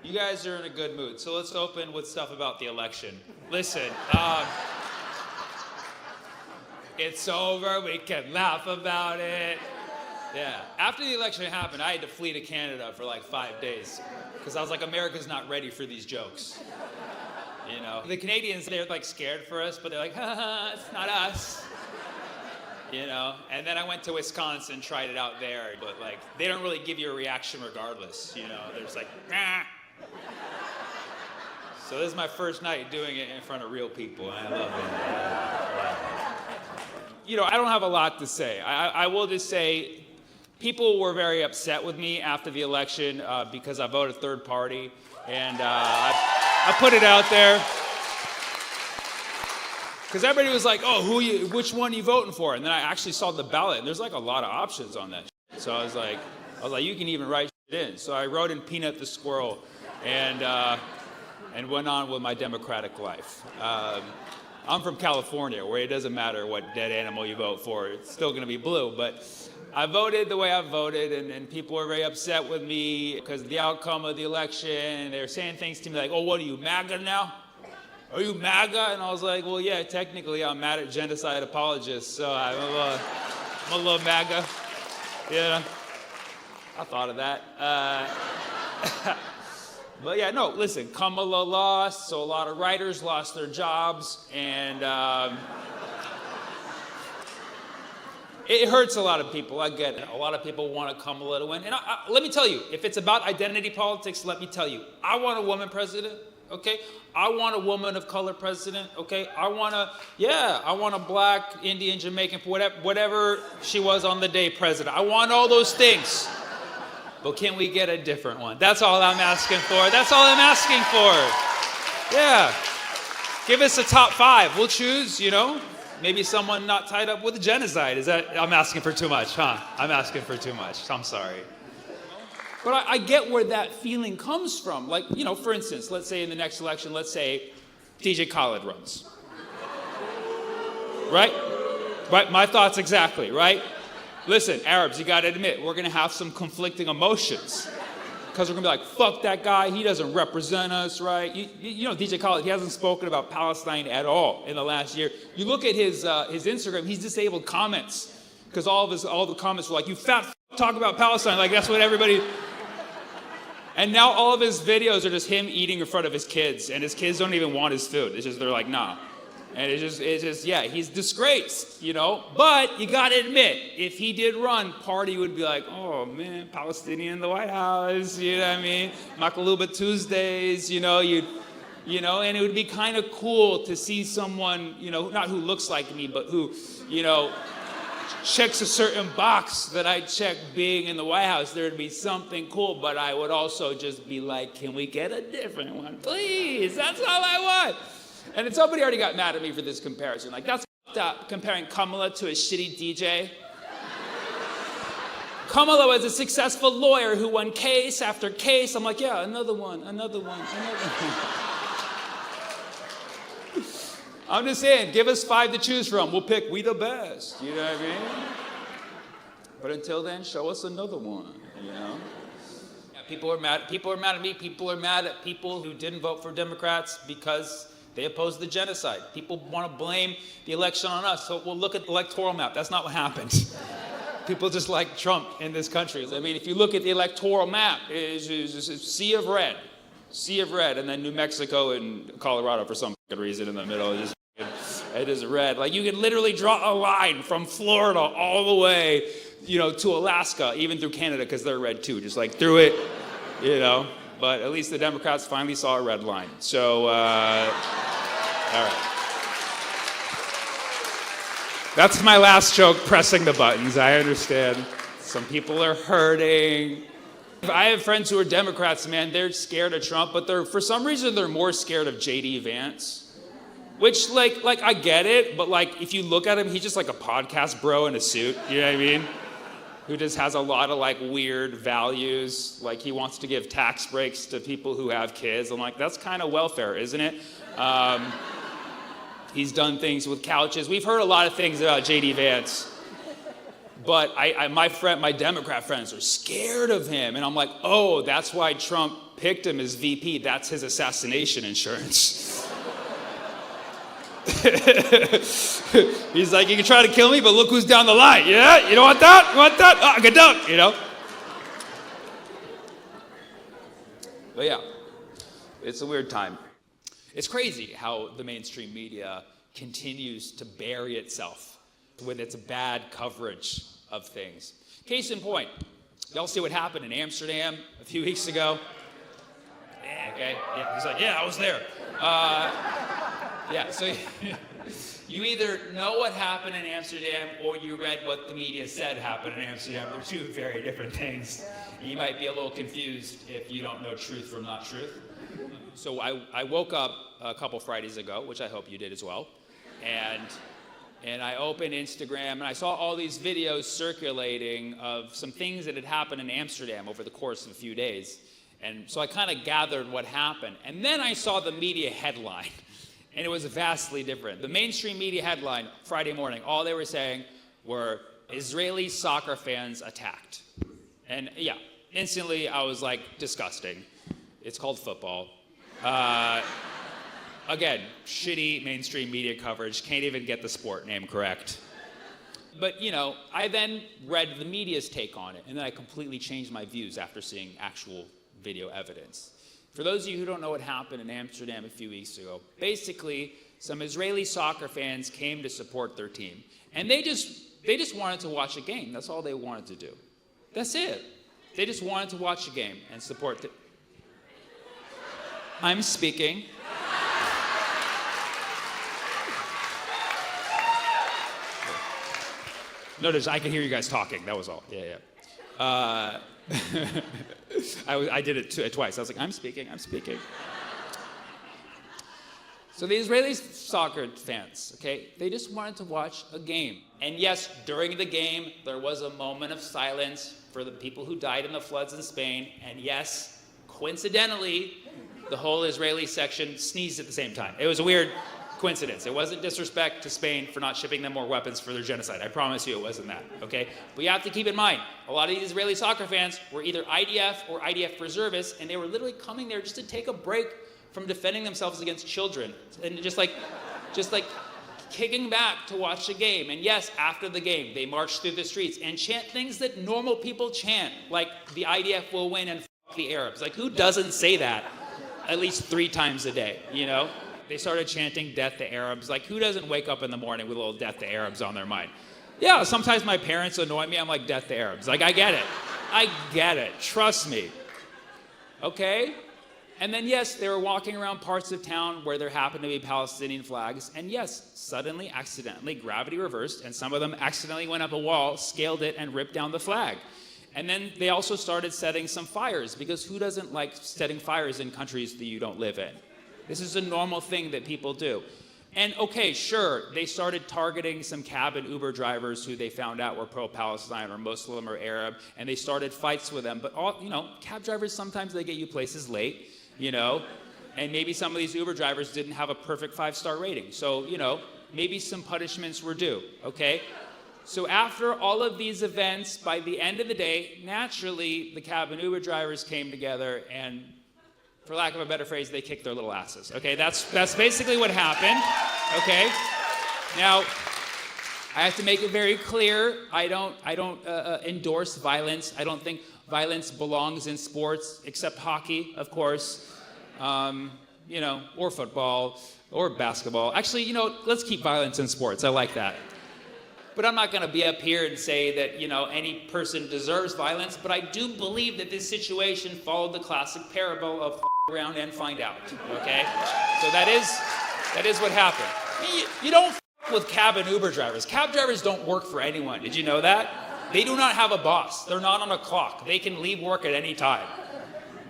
You guys are in a good mood, so let's open with stuff about the election. Listen, it's over, we can laugh about it. Yeah, after the election happened, I had to flee to Canada for like 5 days because I was like, America's not ready for these jokes. You know, the Canadians, they're like scared for us, but they're like, ha, it's not us. You know, and then I went to Wisconsin, tried it out there, but like, they don't really give you a reaction regardless, you know, they're just like, nah. So this is my first night doing it in front of real people, and I love it. Yeah. You know, I don't have a lot to say. I will just say, people were very upset with me after the election because I voted third party, and I put it out there. Because everybody was like, oh, which one are you voting for? And then I actually saw the ballot, and there's like a lot of options on that shit. So I was like, you can even write shit in. So I wrote in Peanut the Squirrel, and went on with my democratic life. I'm from California, where it doesn't matter what dead animal you vote for, it's still gonna be blue. But I voted the way I voted, and people were very upset with me because of the outcome of the election. They were saying things to me like, oh, what are you, MAGA now? Are you MAGA? And I was like, well, yeah, technically I'm mad at genocide apologists, so I'm a little MAGA. Yeah, I thought of that. But yeah, no, listen, Kamala lost, so a lot of writers lost their jobs, and it hurts a lot of people, I get it. A lot of people want Kamala to win. And let me tell you, if it's about identity politics, let me tell you, I want a woman president, okay? I want a woman of color president, okay? I want a black, Indian, Jamaican, whatever she was on the day president. I want all those things. But can we get a different one? That's all I'm asking for. That's all I'm asking for. Yeah. Give us a top 5. We'll choose, you know, maybe someone not tied up with genocide. I'm asking for too much, huh? I'm asking for too much. I'm sorry. But I get where that feeling comes from. Like, you know, for instance, let's say in the next election, let's say DJ Khaled runs. Right? Right? My thoughts exactly, right? Listen, Arabs, you gotta admit, we're gonna have some conflicting emotions. Because we're gonna be like, fuck that guy, he doesn't represent us, right? You know, DJ Khaled, he hasn't spoken about Palestine at all in the last year. You look at his Instagram, he's disabled comments. Because all the comments were like, you fat f***, talk about Palestine, like that's what everybody... And now all of his videos are just him eating in front of his kids, and his kids don't even want his food. It's just, they're like, nah. And it's just, yeah, he's disgraced, you know? But you gotta admit, if he did run, party would be like, oh man, Palestinian in the White House, you know what I mean? Makaluba Tuesdays, you know, and it would be kind of cool to see someone, you know, not who looks like me, but who, you know, checks a certain box that I check being in the White House. There'd be something cool, but I would also just be like, can we get a different one, please? That's all I want. And then somebody already got mad at me for this comparison. Like, that's f***ed up, comparing Kamala to a shitty DJ. Kamala was a successful lawyer who won case after case. I'm like, yeah, another one. I'm just saying, give us 5 to choose from. We'll pick we the best, you know what I mean? But until then, show us another one, you know? Yeah, people are mad at me. People are mad at people who didn't vote for Democrats because they opposed the genocide. People want to blame the election on us. So we'll look at the electoral map. That's not what happened. People just like Trump in this country. I mean, if you look at the electoral map, it's a sea of red, and then New Mexico and Colorado for some reason in the middle. It is red. Like, you can literally draw a line from Florida all the way, you know, to Alaska, even through Canada, because they're red too. Just like through it, you know. But at least the Democrats finally saw a red line. So, all right. That's my last joke, pressing the buttons. I understand. Some people are hurting. I have friends who are Democrats, man. They're scared of Trump, but for some reason, they're more scared of JD Vance. Which, like I get it, but like, if you look at him, he's just like a podcast bro in a suit. You know what I mean? Who just has a lot of like weird values. Like, he wants to give tax breaks to people who have kids. I'm like, that's kind of welfare, isn't it? He's done things with couches. We've heard a lot of things about JD Vance. But my Democrat friends are scared of him. And I'm like, oh, that's why Trump picked him as VP. That's his assassination insurance. He's like, you can try to kill me, but look who's down the line. Yeah, you don't want that? You want that? Ah, get down, you know? But yeah, it's a weird time. It's crazy how the mainstream media continues to bury itself with its bad coverage of things. Case in point, y'all see what happened in Amsterdam a few weeks ago? Yeah, okay, yeah, he's like, yeah, I was there. Yeah, so you either know what happened in Amsterdam or you read what the media said happened in Amsterdam. They're two very different things. You might be a little confused if you don't know truth from not truth. So I woke up a couple Fridays ago, which I hope you did as well, and I opened Instagram and I saw all these videos circulating of some things that had happened in Amsterdam over the course of a few days. And so I kind of gathered what happened. And then I saw the media headline, and it was vastly different. The mainstream media headline, Friday morning, all they were saying were, Israeli soccer fans attacked. And yeah, instantly I was like, disgusting. It's called football. Again, shitty mainstream media coverage, can't even get the sport name correct. But, you know, I then read the media's take on it, and then I completely changed my views after seeing actual video evidence. For those of you who don't know what happened in Amsterdam a few weeks ago, basically, some Israeli soccer fans came to support their team. And they just wanted to watch a game. That's all they wanted to do. That's it. They just wanted to watch a game and support the... I'm speaking. Notice I can hear you guys talking. That was all. Yeah. I did it twice. I was like, I'm speaking. So the Israeli soccer fans, okay, they just wanted to watch a game. And yes, during the game, there was a moment of silence for the people who died in the floods in Spain. And yes, coincidentally, the whole Israeli section sneezed at the same time. It was a weird coincidence. It wasn't disrespect to Spain for not shipping them more weapons for their genocide. I promise you it wasn't that, okay? But you have to keep in mind, a lot of these Israeli soccer fans were either IDF or IDF reservists, and they were literally coming there just to take a break from defending themselves against children, and just like kicking back to watch the game. And yes, after the game, they marched through the streets and chant things that normal people chant, like the IDF will win and f*** the Arabs. Like, who doesn't say that at least 3 times a day, you know? They started chanting death to Arabs. Like, who doesn't wake up in the morning with a little death to Arabs on their mind? Yeah, sometimes my parents annoy me. I'm like, death to Arabs. Like, I get it. Trust me. Okay? And then, yes, they were walking around parts of town where there happened to be Palestinian flags. And yes, suddenly, accidentally, gravity reversed, and some of them accidentally went up a wall, scaled it, and ripped down the flag. And then they also started setting some fires, because who doesn't like setting fires in countries that you don't live in? This is a normal thing that people do. And okay, sure, they started targeting some cab and Uber drivers who they found out were pro-Palestine or Muslim or Arab, and they started fights with them. But all, you know, cab drivers, sometimes they get you places late, you know, and maybe some of these Uber drivers didn't have a perfect 5-star rating. So, you know, maybe some punishments were due, okay? So after all of these events, by the end of the day, naturally, the cab and Uber drivers came together and, for lack of a better phrase, they kicked their little asses. Okay, that's basically what happened. Okay, now I have to make it very clear. I don't endorse violence. I don't think violence belongs in sports, except hockey, of course. You know, or football, or basketball. Actually, you know, let's keep violence in sports. I like that. But I'm not going to be up here and say that, you know, any person deserves violence. But I do believe that this situation followed the classic parable of around and find out, okay? So that is what happened. You don't with cab and Uber drivers. Cab drivers don't work for anyone. Did you know that? They do not have a boss. They're not on a clock. They can leave work at any time,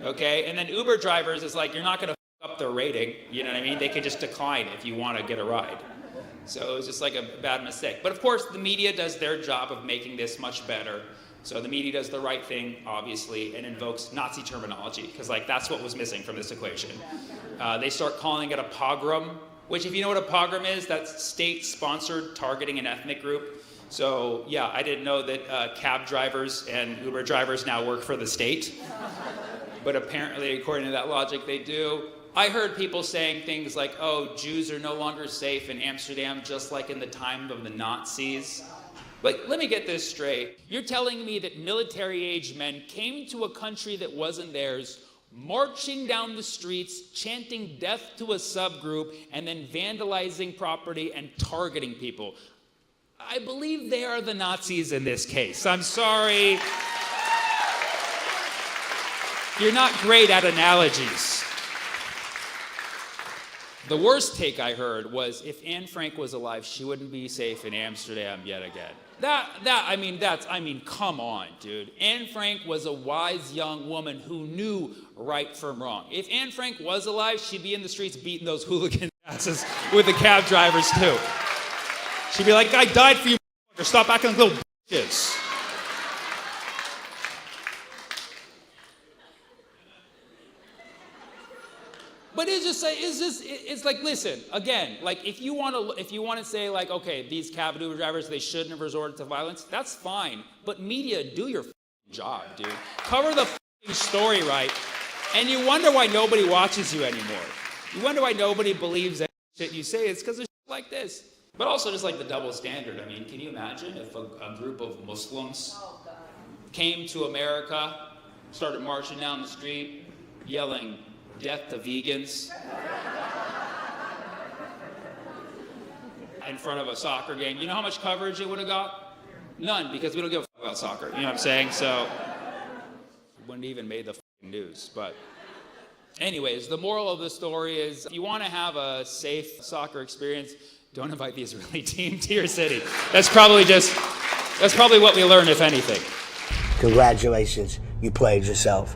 okay? And then Uber drivers is like, you're not going to up their rating, you know what I mean? They can just decline if you want to get a ride. So it was just like a bad mistake. But of course, the media does their job of making this much better. So the media does the right thing, obviously, and invokes Nazi terminology, because like that's what was missing from this equation. They start calling it a pogrom, which if you know what a pogrom is, that's state-sponsored targeting an ethnic group. So yeah, I didn't know that cab drivers and Uber drivers now work for the state. but apparently, according to that logic, they do. I heard people saying things like, oh, Jews are no longer safe in Amsterdam, just like in the time of the Nazis. But let me get this straight. You're telling me that military-aged men came to a country that wasn't theirs, marching down the streets, chanting death to a subgroup, and then vandalizing property and targeting people. I believe they are the Nazis in this case. I'm sorry. You're not great at analogies. The worst take I heard was if Anne Frank was alive, she wouldn't be safe in Amsterdam yet again. Come on, dude. Anne Frank was a wise young woman who knew right from wrong. If Anne Frank was alive, she'd be in the streets beating those hooligan asses with the cab drivers too. She'd be like, I died for you, motherfucker. Stop acting like little bitches. But it's like, listen, again, like if you want to say like, okay, these cab Uber drivers, they shouldn't have resorted to violence, that's fine. But media, do your job, dude. Cover the story right. And you wonder why nobody watches you anymore. You wonder why nobody believes that shit you say. It's because of shit like this. But also just like the double standard. I mean, can you imagine if a group of Muslims came to America, started marching down the street, yelling, death to vegans, in front of a soccer game? You know how much coverage it would have got? None, because we don't give a fuck about soccer. You know what I'm saying? So, wouldn't even made the news. But anyways, the moral of the story is, if you want to have a safe soccer experience, don't invite the Israeli team to your city. That's probably what we learn, if anything. Congratulations, you played yourself.